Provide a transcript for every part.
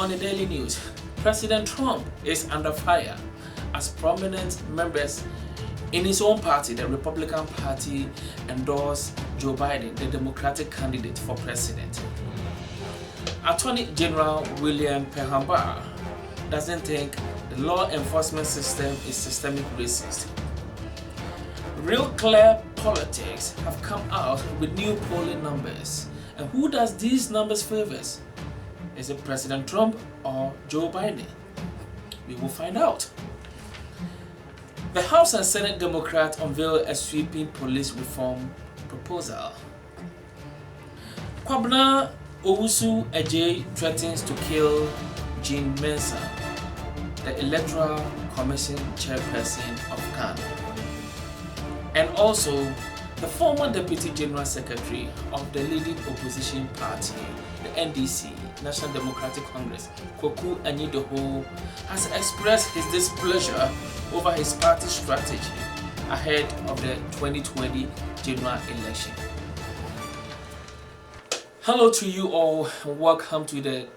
on the daily news, President Trump is under fire as prominent members in his own party, the Republican Party, endorse Joe Biden, the Democratic candidate for president. Attorney General William Prempeh doesn't think the law enforcement system is systemic racist. Real Clear Politics have come out with new polling numbers. And who does these numbers favors? Is it President Trump or Joe Biden? We will find out. The House and Senate Democrats unveil a sweeping police reform proposal. Kwabena Owusu Ejay threatens to kill Jean Mensa, the Electoral Commission chairperson of Ghana. And also, the former Deputy General Secretary of the leading opposition party, the NDC, National Democratic Congress, Kwaku Anyidoho, has expressed his displeasure over his party's strategy ahead of the 2020 general election. Hello to you all, and welcome to the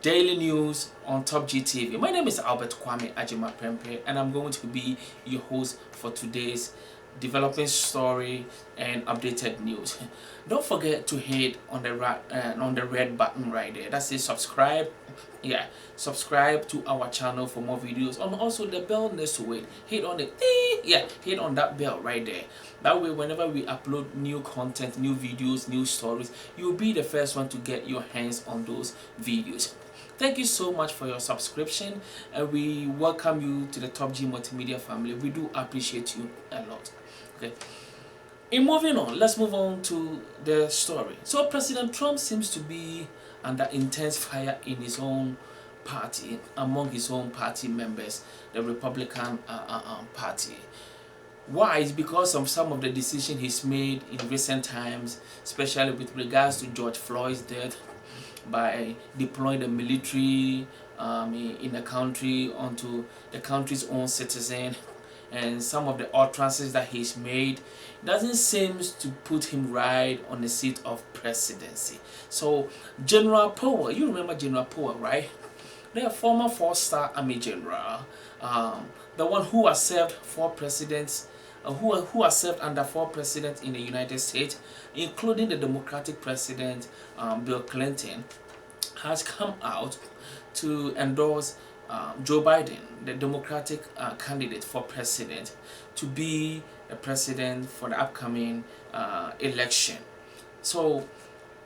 daily news on topg TV. My name is Albert Kwame Ajima Prempeh, and I'm going to be your host for today's developing story and updated news. Don't forget to hit on the red button right there that says subscribe. Subscribe to our channel for more videos, and also the bell next to it. Hit on it. Hit on that bell right there. That way, whenever we upload new content, new videos, new stories, you'll be the first one to get your hands on those videos. Thank you so much for your subscription, and we welcome you to the topg multimedia family. We do appreciate you a lot. Okay. In moving on, let's move on to the story. So President Trump seems to be under intense fire in his own party, among his own party members, the Republican Party. Why? It's because of some of the decisions he's made in recent times, especially with regards to George Floyd's death, by deploying the military in the country onto the country's own citizen, and some of the utterances that he's made doesn't seem to put him right on the seat of presidency. So General Puah, you remember General Puah, right? The former 4-star army general, the one who has served 4 presidents, who has served under 4 presidents in the United States, including the Democratic president Bill Clinton, has come out to endorse Joe Biden, the Democratic candidate for president, to be a president for the upcoming election. So,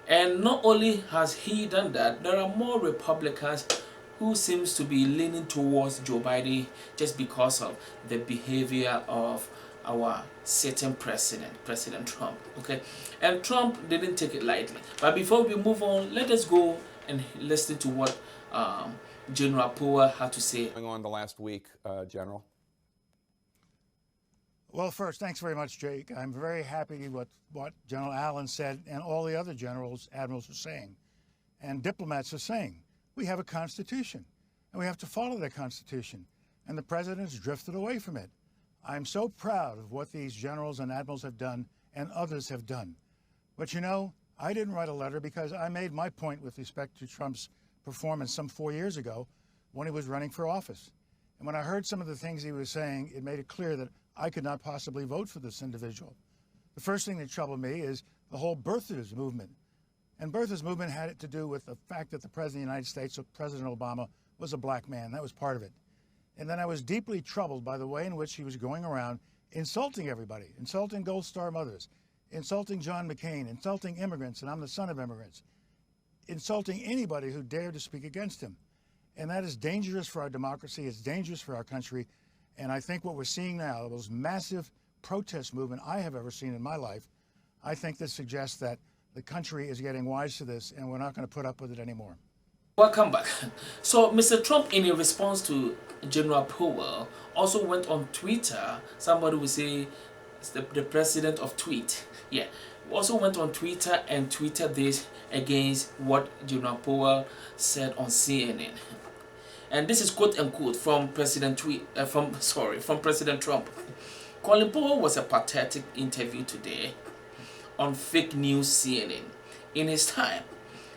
and not only has he done that, there are more Republicans who seems to be leaning towards Joe Biden just because of the behavior of our sitting president, President Trump. Okay, and Trump didn't take it lightly. But before we move on, let us go and listen to what General Puah had to say. Going on the last week, General. Well, first, thanks very much, Jake. I'm very happy with what General Allen said and all the other admirals are saying, and diplomats are saying. We have a constitution, and we have to follow that constitution, and the president's drifted away from it. I'm so proud of what these generals and admirals have done and others have done. But you know, I didn't write a letter because I made my point with respect to Trump's performance some 4 years ago when he was running for office. And when I heard some of the things he was saying, it made it clear that I could not possibly vote for this individual. The first thing that troubled me is the whole birthers movement. And birthers movement had it to do with the fact that the President of the United States, President Obama, was a black man. That was part of it. And then I was deeply troubled by the way in which he was going around insulting everybody, insulting Gold Star mothers, insulting John McCain, insulting immigrants, and I'm the son of immigrants, insulting anybody who dared to speak against him. And that is dangerous for our democracy. It's dangerous for our country. And I think what we're seeing now, the most massive protest movement I have ever seen in my life, I think this suggests that the country is getting wise to this, and we're not going to put up with it anymore. Welcome back. So Mr. Trump, in a response to General Puah, also went on Twitter. Somebody will say it's the president of tweet. Yeah. Also went on Twitter and tweeted this against what General Puah said on CNN. And this is quote unquote from President Trump. Calling Puah was a pathetic interview today on fake news CNN. In his time,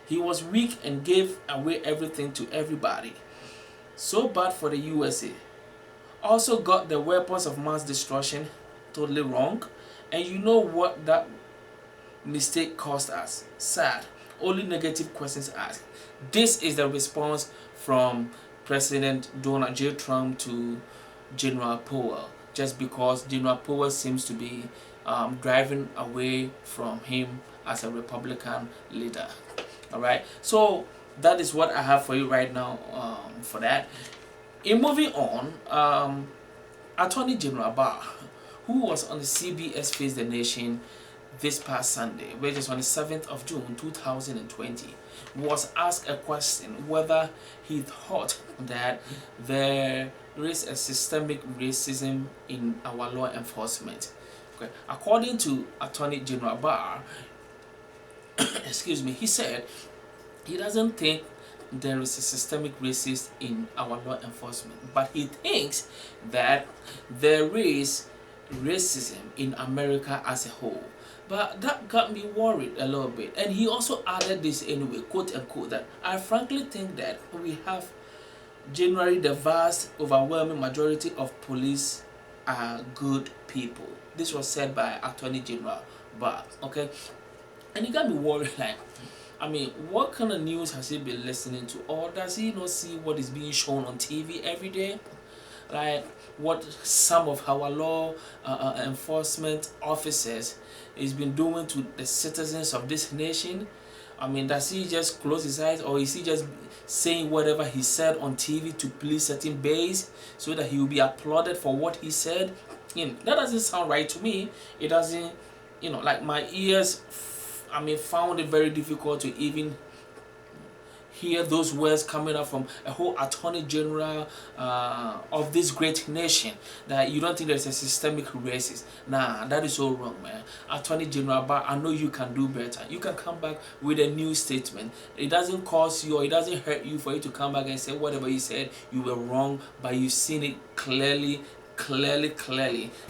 He was weak and gave away everything to everybody. So bad for the USA. Also got the weapons of mass destruction totally wrong. And you know what that mistake cost us? Sad. Only negative questions asked. This is the response from President Donald J. Trump to General Puah, just because General Puah seems to be driving away from him as a Republican leader. All right, so that is what I have for you right now for that. In moving on, Attorney General Barr, who was on the CBS Face the Nation this past Sunday, which is on the 7th of June 2020, was asked a question whether he thought that there is a systemic racism in our law enforcement. Okay. According to Attorney General Barr, excuse me, he said he doesn't think there is a systemic racism in our law enforcement, but he thinks that there is racism in America as a whole. But that got me worried a little bit. And he also added this anyway, quote unquote, that I frankly think that we have generally the vast overwhelming majority of police are good people. This was said by Attorney General Barr. Okay, and it got me worried, like, I mean, what kind of news has he been listening to? Or does he not see what is being shown on TV every day? Like what some of our law enforcement officers has been doing to the citizens of this nation? I mean, does he just close his eyes, or is he just saying whatever he said on TV to please certain base so that he will be applauded for what he said? You know, that doesn't sound right to me. It doesn't, you know, like my ears, I mean, found it very difficult to even hear those words coming up from a whole attorney general of this great nation, that you don't think there's a systemic racism. Nah, that is so wrong, man. Attorney General Barr, I know you can do better. You can come back with a new statement. It doesn't cost you, or it doesn't hurt you for you to come back and say whatever you said, you were wrong, but you've seen it clearly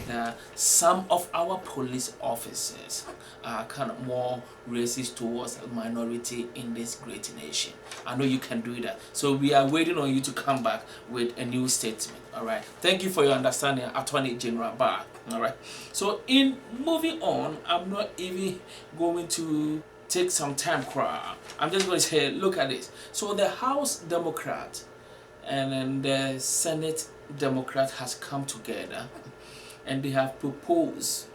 that some of our police officers are kind of more racist towards a minority in this great nation. I know you can do that, so we are waiting on you to come back with a new statement. All right, thank you for your understanding, Attorney General Barr. All right, so in moving on, I'm not even going to take some time crowd. I'm just going to say, look at this. So the House Democrat and then the Senate Democrat has come together, and they have proposed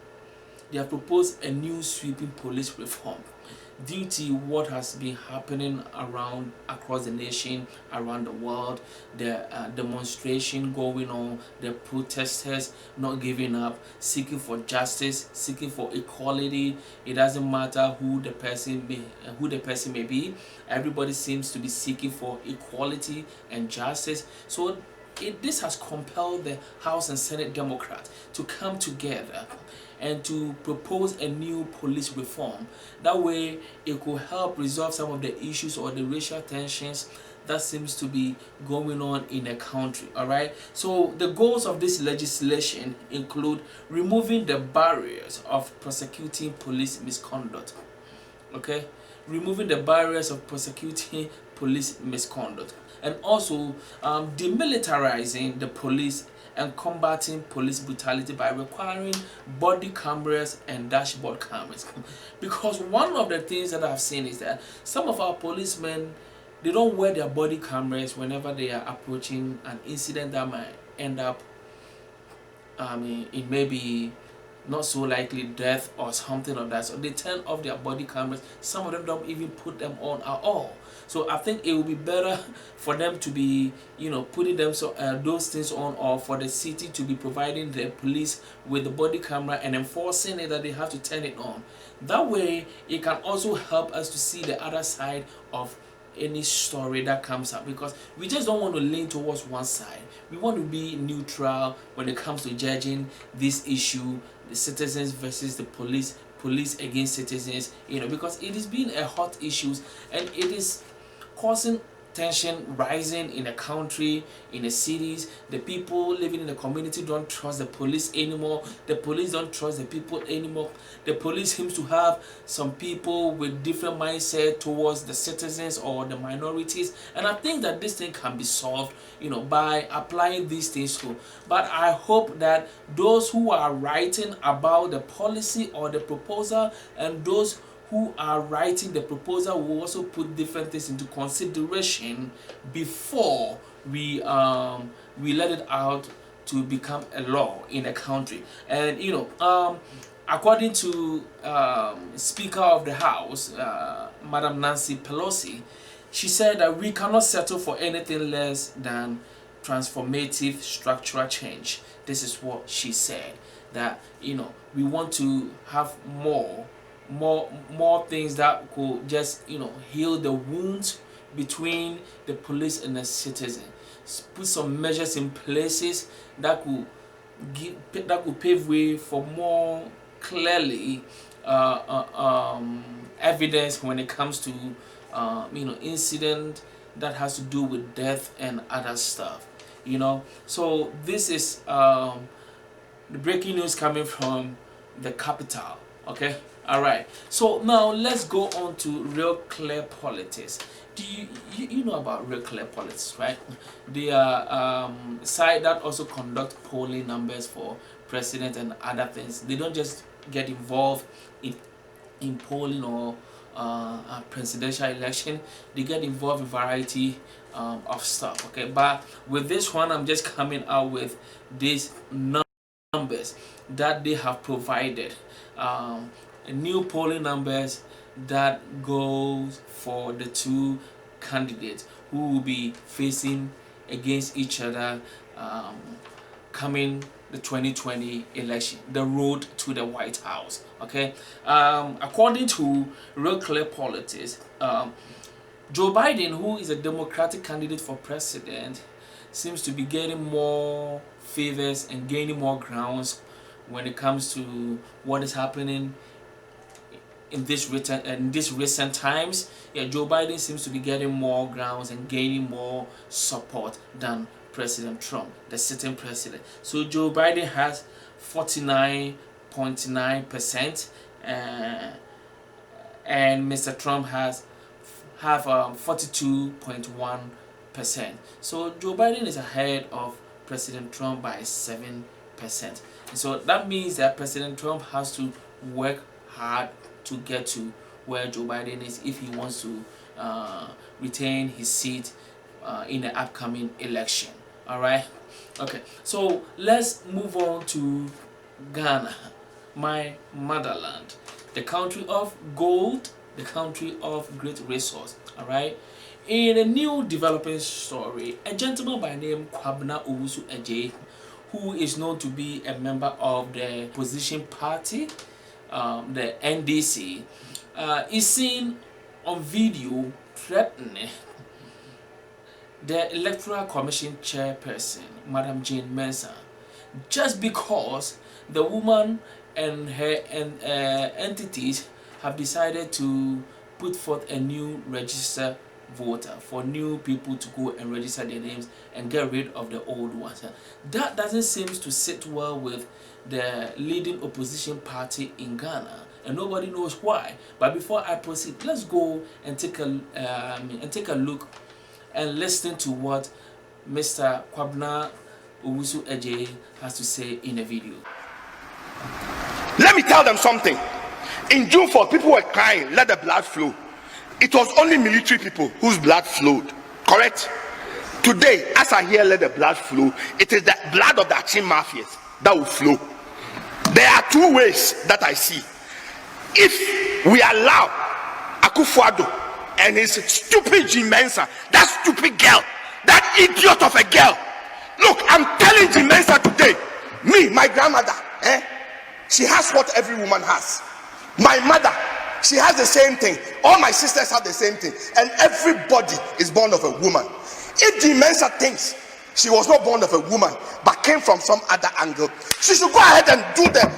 a new sweeping police reform due to what has been happening across the nation, around the world, the demonstration going on, the protesters not giving up, seeking for justice, seeking for equality. It doesn't matter who the person may be. Everybody seems to be seeking for equality and justice. So this has compelled the House and Senate Democrats to come together and to propose a new police reform. That way, it could help resolve some of the issues or the racial tensions that seems to be going on in the country. All right. So the goals of this legislation include removing the barriers of prosecuting police misconduct. Okay, removing the barriers of prosecuting police misconduct, and also demilitarizing the police and combating police brutality by requiring body cameras and dashboard cameras. Because one of the things that I've seen is that some of our policemen, they don't wear their body cameras whenever they are approaching an incident that might end up it may be not so likely death or something of that. So they turn off their body cameras. Some of them don't even put them on at all. So I think it would be better for them to be, putting them those things on, or for the city to be providing the police with the body camera and enforcing it that they have to turn it on. That way, it can also help us to see the other side of any story that comes up, because we just don't want to lean towards one side. We want to be neutral when it comes to judging this issue, the citizens versus the police against citizens, because it is being a hot issue and it is causing tension rising in the country, in the cities. The people living in the community don't trust the police anymore. The police don't trust the people anymore. The police seems to have some people with different mindset towards the citizens or the minorities, and I think that this thing can be solved, by applying these things too. But I hope that those who are writing about the policy or the proposal, and those who are writing the proposal will also put different things into consideration before we let it out to become a law in the country. And according to Speaker of the House, Madam Nancy Pelosi, she said that we cannot settle for anything less than transformative structural change. This is what she said, that we want to have more things that could just heal the wounds between the police and the citizen. Put some measures in places that could pave way for more clearly evidence when it comes to incident that has to do with death and other stuff. So this is the breaking news coming from the capital. Okay, all right. So now let's go on to Real Clear Politics. Do you know about Real Clear Politics, right? They are site that also conduct polling numbers for president and other things. They don't just get involved in polling or a presidential election. They get involved in variety of stuff. Okay, but with this one, I'm just coming out with these numbers that they have provided. New polling numbers that goes for the two candidates who will be facing against each other coming the 2020 election, the road to the White House. Okay, according to Real Clear Politics, Joe Biden, who is a Democratic candidate for president, seems to be getting more favors and gaining more grounds when it comes to what is happening in this recent times. Yeah, Joe Biden seems to be getting more grounds and gaining more support than President Trump, the sitting president. So Joe Biden has 49.9%, and Mr. Trump have 42.1%. So Joe Biden is ahead of President Trump by 7%. So that means that President Trump has to work hard to get to where Joe Biden is if he wants to retain his seat in the upcoming election. All right. Okay. So let's move on to Ghana, my motherland, the country of gold, the country of great resource. All right. In a new developing story, a gentleman by name Kwabena Owusu-Adjei, who is known to be a member of the opposition party, the NDC, is seen on video threatening the Electoral Commission chairperson, Madam Jane Mensah, just because the woman and her entities have decided to put forth a new register voter for new people to go and register their names and get rid of the old ones. That doesn't seem to sit well with the leading opposition party in Ghana, and nobody knows why. But before I proceed, let's go and take a look and listen to what Mr. Kwabena Owusu-Adjei has to say in a video. Let me tell them something. In June 4th, people were crying, let the blood flow. It was only military people whose blood flowed. Correct? Today, as I hear let the blood flow, it is the blood of the Achin mafias that will flow. There are two ways that I see. If we allow Akufo-Addo and his stupid Mensah, that stupid girl, that idiot of a girl. Look, I'm telling Mensah today, me, my grandmother, she has what every woman has. My mother, she has the same thing. All my sisters have the same thing. And everybody is born of a woman. If Mensah thinks she was not born of a woman, but came from some other angle, she should go ahead and do the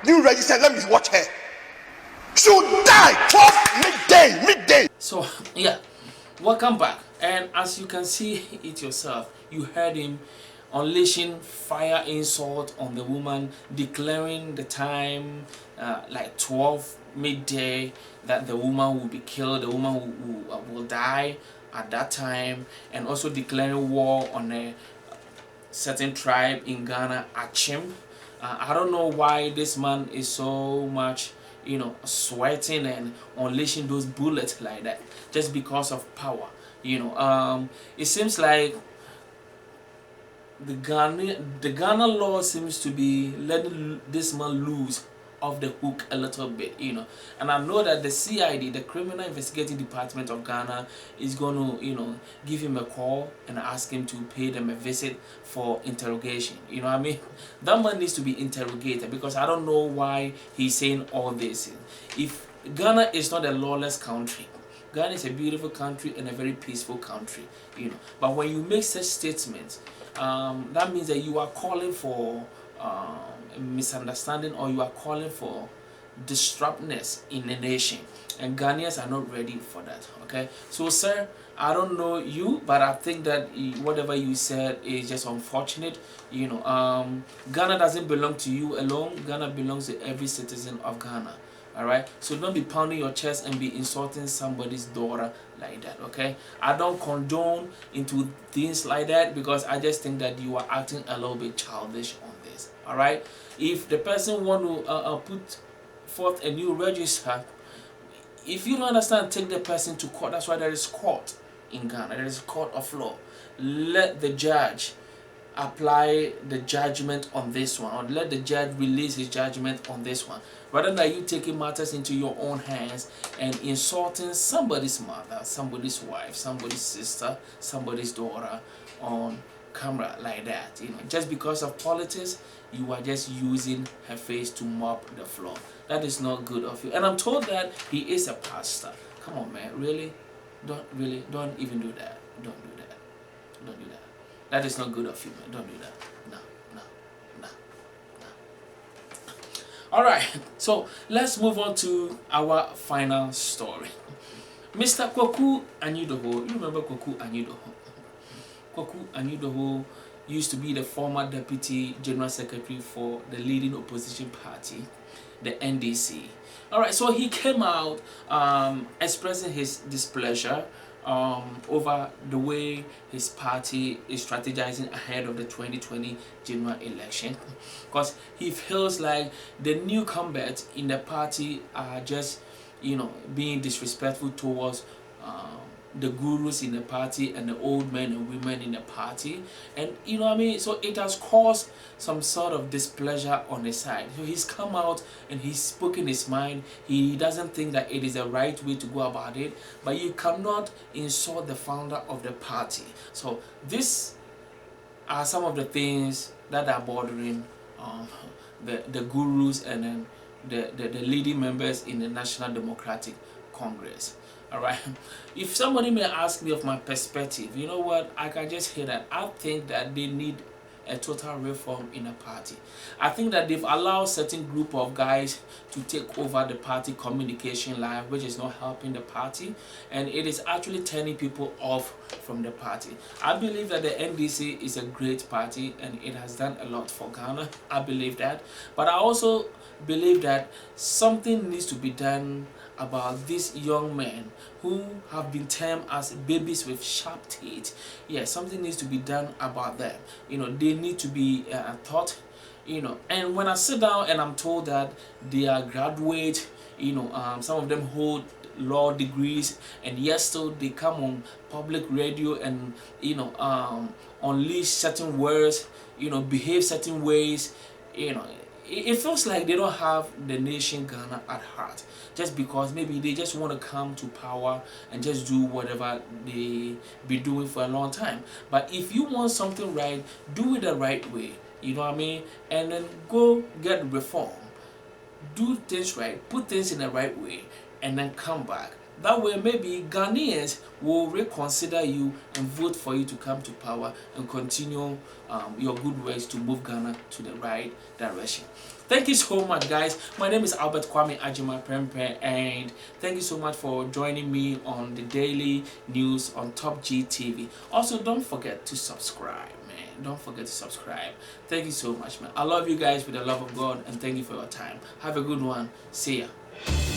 new register. Let me watch her. She will die 12 midday. So yeah, welcome back. And as you can see it yourself, you heard him unleashing fire insult on the woman, declaring the time like 12 midday that the woman will be killed, the woman will die at that time, and also declaring war on a certain tribe in Ghana, Achim. I don't know why this man is so much, sweating and unleashing those bullets like that, just because of power. It seems like the Ghana law seems to be letting this man loose off the hook a little bit, and I know that the CID, the Criminal Investigating Department of Ghana, is going to give him a call and ask him to pay them a visit for interrogation. That man needs to be interrogated, because I don't know why he's saying all this. If Ghana is not a lawless country, Ghana is a beautiful country and a very peaceful country, but when you make such statements, that means that you are calling for misunderstanding, or you are calling for disruptness in the nation, and Ghanaians are not ready for that. Okay, so sir, I don't know you, but I think that whatever you said is just unfortunate. Ghana doesn't belong to you alone. Ghana belongs to every citizen of Ghana. Alright, so don't be pounding your chest and be insulting somebody's daughter like that. Okay, I don't condone into things like that, because I just think that you are acting a little bit childish on this. Alright, if the person want to put forth a new register, if you don't understand, take the person to court. That's why there is court in Ghana. There is a court of law. Let the judge apply the judgment on this one, or let the judge release his judgment on this one, rather than you taking matters into your own hands and insulting somebody's mother, somebody's wife, somebody's sister, somebody's daughter on camera like that. Just because of politics, you are just using her face to mop the floor. That is not good of you. And I'm told that he is a pastor. Come on, man, really? Don't even do that. Don't do that. Don't do that. That is not good of you, man. Don't do that. No. Alright, so let's move on to our final story. Mr. Kwaku Anyidoho. You remember Kwaku Anyidoho? Kwaku Anyidoho used to be the former Deputy General Secretary for the leading opposition party, the NDC. Alright, so he came out expressing his displeasure over the way his party is strategizing ahead of the 2020 general election, because he feels like the newcomers in the party are just being disrespectful towards the gurus in the party and the old men and women in the party, and so it has caused some sort of displeasure on his side. So he's come out and he's spoken his mind. He doesn't think that it is the right way to go about it, but you cannot insult the founder of the party. So these are some of the things that are bothering the gurus and then the leading members in the National Democratic Congress. Alright, if somebody may ask me of my perspective, you know what, I can just hear that I think that they need a total reform in a party. I think that they've allowed certain group of guys to take over the party communication line, which is not helping the party, and it is actually turning people off from the party. I believe that the NDC is a great party and it has done a lot for Ghana. I believe that, but I also believe that something needs to be done about these young men who have been termed as babies with sharp teeth. Yes, something needs to be done about them. They need to be taught. And when I sit down and I'm told that they are graduate, some of them hold law degrees, and yet still they come on public radio and unleash certain words, behave certain ways, it feels like they don't have the nation Ghana at heart, just because maybe they just want to come to power and just do whatever they be doing for a long time. But if you want something right, do it the right way, and then go get reform, do things right, put things in the right way, and then come back. That way, maybe Ghanaians will reconsider you and vote for you to come to power and continue your good ways to move Ghana to the right direction. Thank you so much, guys. My name is Albert Kwame Ajima Prempeh, and thank you so much for joining me on the daily news on Top G TV. Also, don't forget to subscribe, man. Don't forget to subscribe. Thank you so much, man. I love you guys with the love of God, and thank you for your time. Have a good one. See ya.